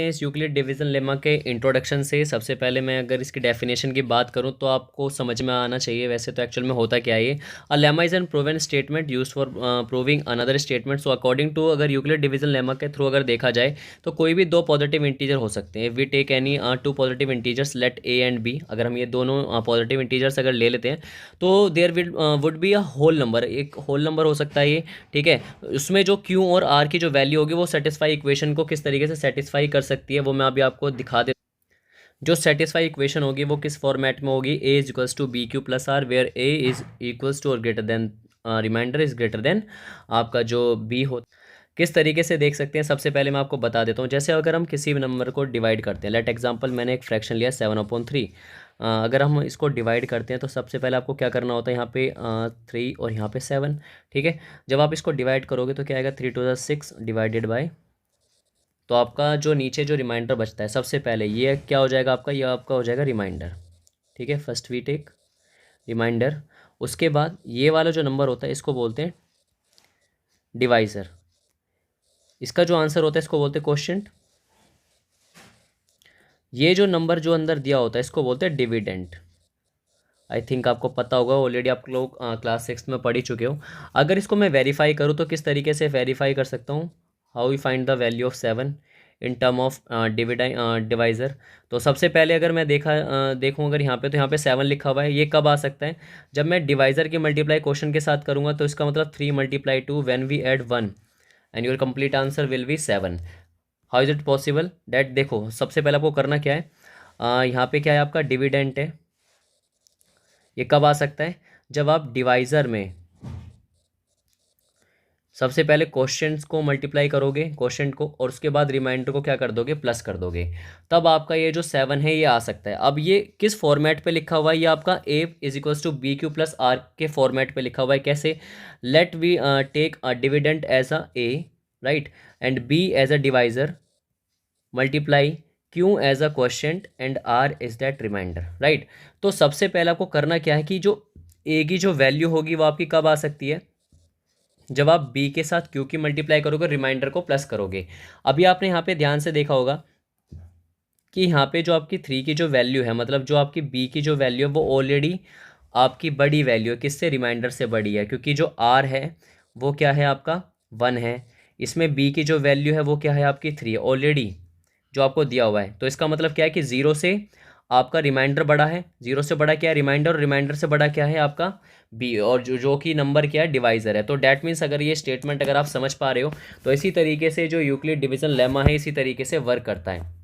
हैं इस Euclid division lemma के इंट्रोडक्शन से। सबसे पहले मैं अगर इसकी डेफिनेशन की बात करूं तो आपको समझ में आना चाहिए वैसे तो एक्चुअल में होता क्या है ये। A lemma is an proven statement use for proving another statement. So according to अगर यूक्लिड डिवीजन लेमा के थ्रू अगर देखा जाए तो कोई भी दो पॉजिटिव इंटीजर हो सकते हैं। We take any two positive integers let a and b. अगर हम ये दोनों पॉजिटिव इंटीजर्स अगर ले लेते हैं तो there will would be a whole number, एक होल नंबर हो सकता है ये, ठीक है। उसमें जो क्यू और आर की जो वैल्यू होगी वो सेटिस्फाई इक्वेशन को किस तरीके से सेटिस्फाई कर सकती है वो मैं अभी आपको दिखा दे। जो सेटिस्फाई इक्वेशन होगी वो किस फॉर्मेट में होगी, a is equals to b q plus r, where a is equals to और greater than remainder is greater than आपका जो बी हो। किस तरीके से देख सकते हैं सबसे पहले मैं आपको बता देता हूँ। जैसे अगर हम किसी भी नंबर को डिवाइड करते हैं, लेट एग्जांपल मैंने एक फ्रैक्शन लिया 7/3। अगर हम इसको डिवाइड करते हैं तो सबसे पहले आपको क्या करना होता है, यहाँ पे 3 और यहाँ पे 7, ठीक है। जब आप इसको डिवाइड करोगे तो क्या आएगा, 3 टू 6 डिवाइडेड बाई, तो आपका जो नीचे जो रिमाइंडर बचता है सबसे पहले ये क्या हो जाएगा आपका, ये आपका हो जाएगा रिमाइंडर, ठीक है। First we take reminder. उसके बाद ये वाला जो नंबर होता है इसको बोलते हैं डिवाइज़र। इसका जो आंसर होता है इसको बोलते हैं क्वोशिएंट। ये जो नंबर जो अंदर दिया होता है इसको बोलते हैं डिविडेंड। आई थिंक आपको पता होगा, ऑलरेडी आप लोग क्लास 6 में पढ़ ही चुके हो। अगर इसको मैं वेरीफाई करूँ तो किस तरीके से वेरीफाई कर सकता हूँ, how you find the value of 7 in term of divisor. तो सबसे पहले अगर मैं देखूँ अगर यहाँ पे, तो यहाँ पे 7 लिखा हुआ है। ये कब आ सकता है, जब मैं डिवाइज़र की मल्टीप्लाई क्वेश्चन के साथ करूँगा तो इसका मतलब 3 × 2 when we add 1 and your complete answer will be 7। How is it possible that, देखो सबसे पहले आपको करना क्या है, यहाँ पे क्या है आपका डिविडेंट है। ये कब आ सकता है, जब आप डिवाइज़र में सबसे पहले क्वेश्चंस को मल्टीप्लाई करोगे, क्वेश्चन को, और उसके बाद रिमाइंडर को क्या कर दोगे, प्लस कर दोगे, तब आपका ये जो 7 है ये आ सकता है। अब ये किस फॉर्मेट पे लिखा हुआ है, ये आपका a is equals to b q plus r के फॉर्मेट पे लिखा हुआ है। कैसे, let we take a dividend as a a, right, and b as a divisor, multiply q as a question and r is that reminder, right. तो सबसे पहले आपको करना क्या है कि जो ए की जो वैल्यू होगी वो आपकी कब आ सकती है, जब आप बी के साथ क्यू की मल्टीप्लाई करोगे, रिमाइंडर को प्लस करोगे। अभी आपने यहाँ पे ध्यान से देखा होगा कि यहाँ पे जो आपकी 3 की जो वैल्यू है, मतलब जो आपकी बी की जो वैल्यू है वो ऑलरेडी आपकी बड़ी वैल्यू है, किससे, रिमाइंडर से बड़ी है, क्योंकि जो आर है वो क्या है आपका 1 है। इसमें बी की जो वैल्यू है वो क्या है आपकी 3 है ऑलरेडी, जो आपको दिया हुआ है। तो इसका मतलब क्या है कि 0 से आपका रिमाइंडर बड़ा है, 0 से बड़ा क्या है रिमाइंडर, और रिमाइंडर से बड़ा क्या है आपका बी, और जो कि नंबर क्या है, डिवाइज़र है। तो डैट मीन्स अगर ये स्टेटमेंट अगर आप समझ पा रहे हो तो इसी तरीके से जो यूक्लिड डिवीजन लेमा है इसी तरीके से वर्क करता है।